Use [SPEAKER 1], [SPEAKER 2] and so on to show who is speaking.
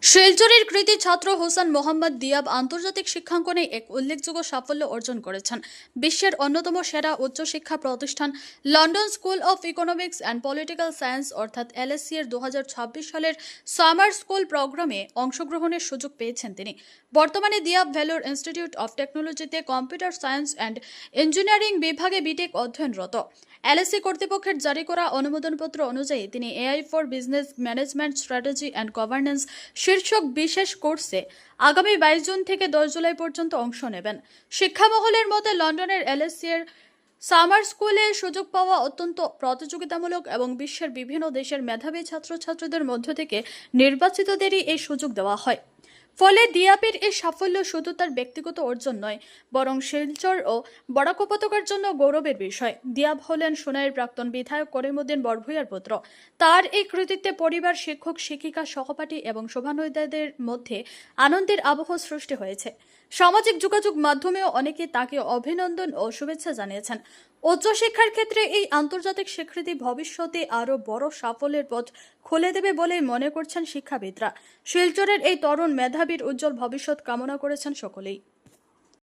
[SPEAKER 1] শিলচরের কৃতি ছাত্র হোসেন মোহাম্মদ দিয়াব আন্তর্জাতিক শিক্ষাঙ্গনে এক উল্লেখযোগ্য সাফল্য অর্জন করেছেন। বিশ্বের অন্যতম সেরা উচ্চশিক্ষা প্রতিষ্ঠান London school of economics and political science অর্থাৎ এলএসসি এর 2026 সালের সামার স্কুল প্রোগ্রামে অংশগ্রহণের সুযোগ পেয়েছেন তিনি। বর্তমানে দিয়াব ভেলোর ইনস্টিটিউট অফ টেকনোলজিতে কম্পিউটার সায়েন্স অ্যান্ড ইঞ্জিনিয়ারিং বিভাগে বিটেক অধ্যয়নরত। এলএসসি কর্তৃপক্ষের জারি করা অনুমোদনপত্র অনুযায়ী তিনি AI for business management strategy and governance শীর্ষক বিশেষ কোর্সে আগামী 22 জুন থেকে 10 জুলাই পর্যন্ত অংশ নেবেন। শিক্ষামহলের মতে লন্ডনের এলএসসি এর সামার স্কুলে সুযোগ পাওয়া অত্যন্ত প্রতিযোগিতামূলক এবং বিশ্বের বিভিন্ন দেশের মেধাবী ছাত্রছাত্রীদের মধ্য থেকে নির্বাচিতদেরই এই সুযোগ দেওয়া হয়। ফলে দিয়াবের এই সাফল্য শুধু তার ব্যক্তিগত অর্জন নয়, বরং শিলচর ও বরাক উপত্যকার জন্য গৌরবের বিষয়। দিয়াব হলেন সোনাইয়ের প্রাক্তন বিধায়ক করিমউদ্দিন বড়ভূঁইয়ার পুত্র। তার এই কৃতিত্বে পরিবার, শিক্ষক, শিক্ষিকা, সহপাঠী এবং শুভানুধ্যায়ীদের মধ্যে আনন্দের আবহ সৃষ্টি হয়েছে। সামাজিক যোগাযোগ মাধ্যমেও অনেকে তাকে অভিনন্দন ও শুভেচ্ছা জানিয়েছেন। উচ্চশিক্ষার ক্ষেত্রে এই আন্তর্জাতিক স্বীকৃতি ভবিষ্যতে আরও বড় সাফল্যের পথ খুলে দেবে বলে মনে করছেন শিক্ষাবিদরা। শিলচরের এই তরুণ মেধাবীর উজ্জ্বল ভবিষ্যৎ কামনা করেছেন সকলেই।